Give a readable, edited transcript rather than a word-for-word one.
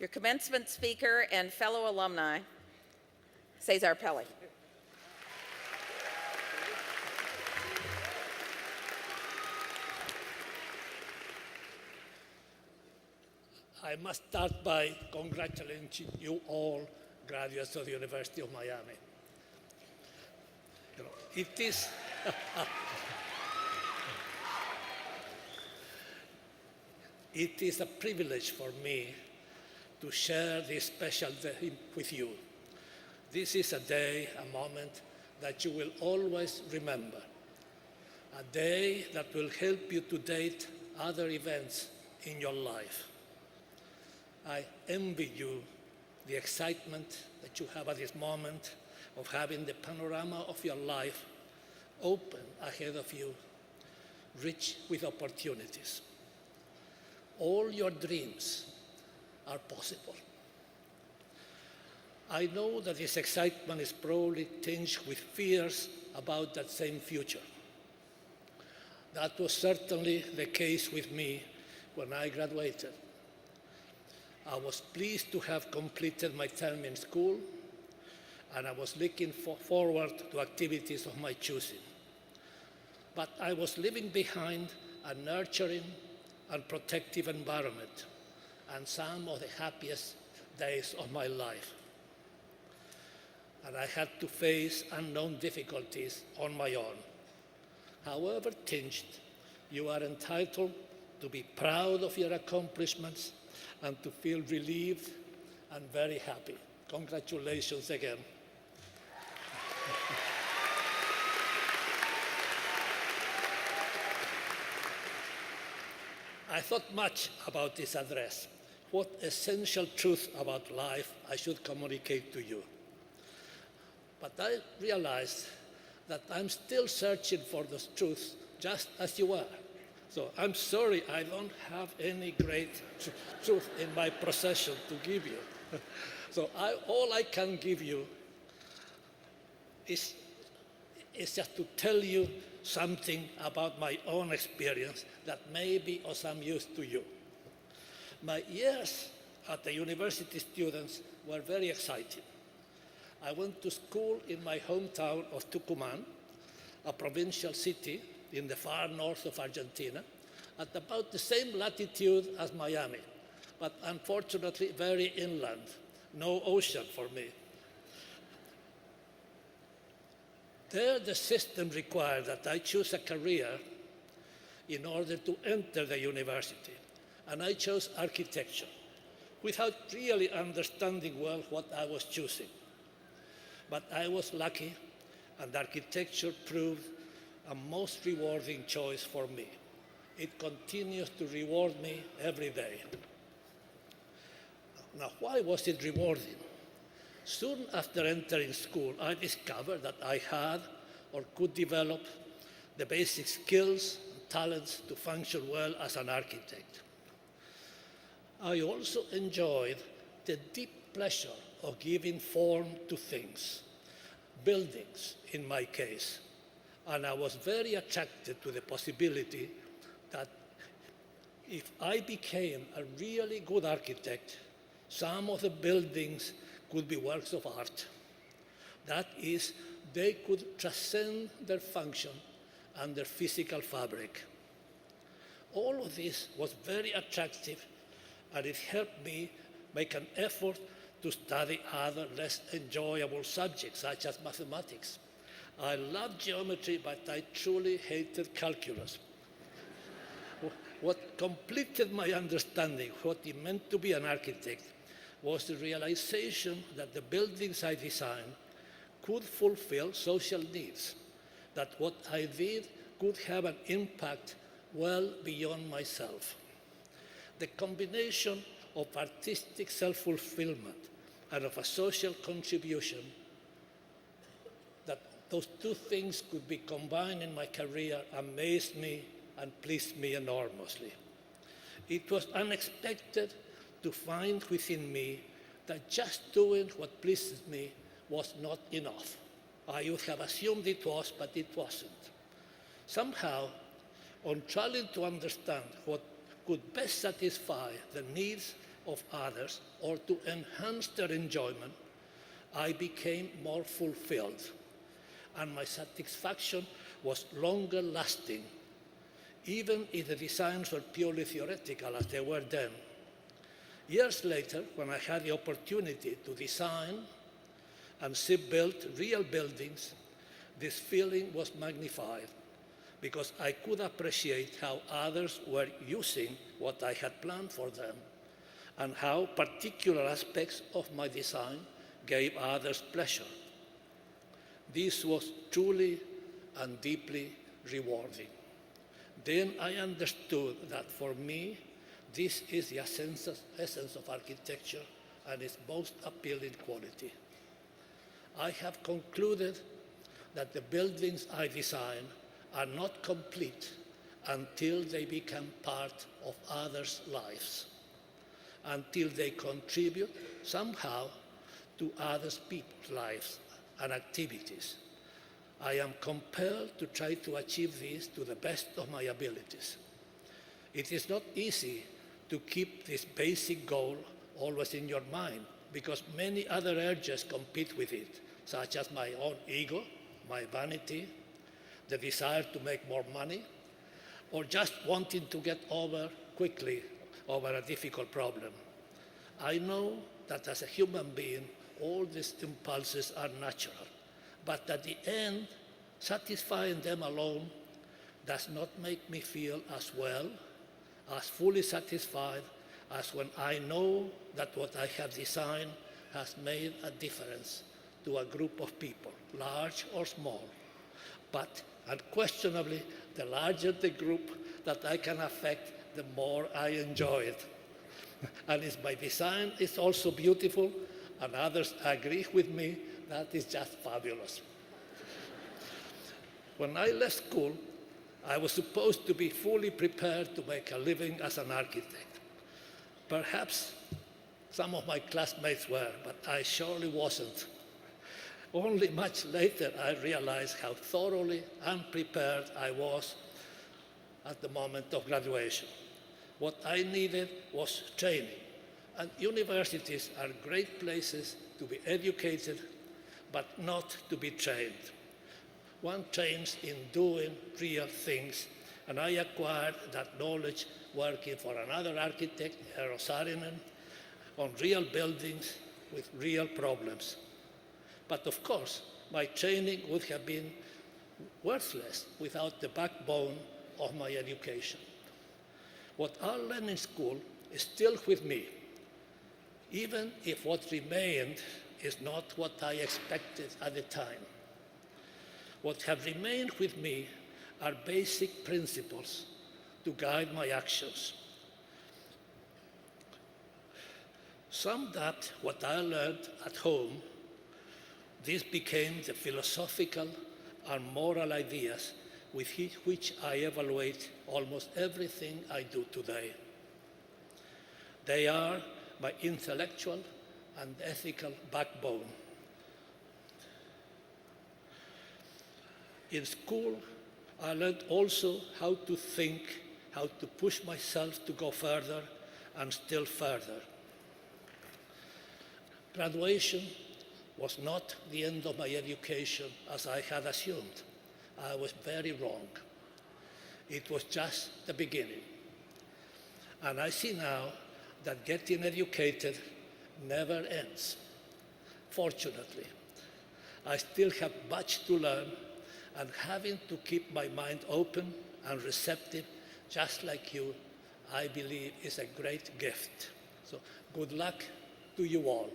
Your commencement speaker and fellow alumni, Cesar Pelli. I must start by congratulating you all, graduates of the University of Miami. It is it is a privilege for me to share this special day with you. This is a day, a moment that you will always remember, a day that will help you to date other events in your life. I envy you the excitement that you have at this moment of having the panorama of your life open ahead of you, rich with opportunities. All your dreams are possible. I know that this excitement is probably tinged with fears about that same future. That was certainly the case with me when I graduated. I was pleased to have completed my term in school, and I was looking forward to activities of my choosing. But I was leaving behind a nurturing and protective environment and some of the happiest days of my life. And I had to face unknown difficulties on my own. However tinged, you are entitled to be proud of your accomplishments and to feel relieved and very happy. Congratulations again. I thought much about this address, what essential truth about life I should communicate to you. But I realized that I'm still searching for those truths just as you are. So I'm sorry I don't have any great truth in my possession to give you. So all I can give you is just to tell you something about my own experience that may be of some use to you. My years at the university students were very exciting. I went to school in my hometown of Tucumán, a provincial city in the far north of Argentina, at about the same latitude as Miami, but unfortunately very inland, no ocean for me. There, the system required that I choose a career in order to enter the university, and I chose architecture, without really understanding well what I was choosing. But I was lucky, and architecture proved a most rewarding choice for me. It continues to reward me every day. Now, why was it rewarding? Soon after entering school, I discovered that I had or could develop the basic skills and talents to function well as an architect. I also enjoyed the deep pleasure of giving form to things, buildings in my case, and I was very attracted to the possibility that if I became a really good architect, some of the buildings could be works of art. That is, they could transcend their function and their physical fabric. All of this was very attractive, and it helped me make an effort to study other less enjoyable subjects, such as mathematics. I loved geometry, but I truly hated calculus. What completed my understanding of what it meant to be an architect was the realization that the buildings I designed could fulfill social needs, that what I did could have an impact well beyond myself. The combination of artistic self-fulfillment and of a social contribution, that those two things could be combined in my career, amazed me and pleased me enormously. It was unexpected to find within me that just doing what pleases me was not enough. I would have assumed it was, but it wasn't. Somehow, on trying to understand what could best satisfy the needs of others or to enhance their enjoyment, I became more fulfilled, and my satisfaction was longer lasting, even if the designs were purely theoretical as they were then. Years later, when I had the opportunity to design and see built real buildings, this feeling was magnified because I could appreciate how others were using what I had planned for them and how particular aspects of my design gave others pleasure. This was truly and deeply rewarding. Then I understood that for me, this is the essence of architecture and its most appealing quality. I have concluded that the buildings I design are not complete until they become part of others' lives, until they contribute somehow to other people's lives and activities. I am compelled to try to achieve this to the best of my abilities. It is not easy to keep this basic goal always in your mind because many other urges compete with it, such as my own ego, my vanity, the desire to make more money, or just wanting to get quickly over a difficult problem. I know that as a human being, all these impulses are natural, but at the end, satisfying them alone does not make me feel as well, as fully satisfied as when I know that what I have designed has made a difference to a group of people, large or small. But unquestionably, the larger the group that I can affect, the more I enjoy it. And if my design is also beautiful and others agree with me, that is just fabulous. When I left school, I was supposed to be fully prepared to make a living as an architect. Perhaps some of my classmates were, but I surely wasn't. Only much later I realized how thoroughly unprepared I was at the moment of graduation. What I needed was training, and universities are great places to be educated, but not to be trained. One trains in doing real things, and I acquired that knowledge working for another architect, Eero Saarinen, on real buildings with real problems. But of course, my training would have been worthless without the backbone of my education. What I learned in school is still with me, even if what remained is not what I expected at the time. What have remained with me are basic principles to guide my actions. Summed up what I learned at home, this became the philosophical and moral ideas with which I evaluate almost everything I do today. They are my intellectual and ethical backbone. In school, I learned also how to think, how to push myself to go further and still further. Graduation was not the end of my education as I had assumed. I was very wrong. It was just the beginning. And I see now that getting educated never ends. Fortunately, I still have much to learn, and having to keep my mind open and receptive, just like you, I believe is a great gift. So good luck to you all.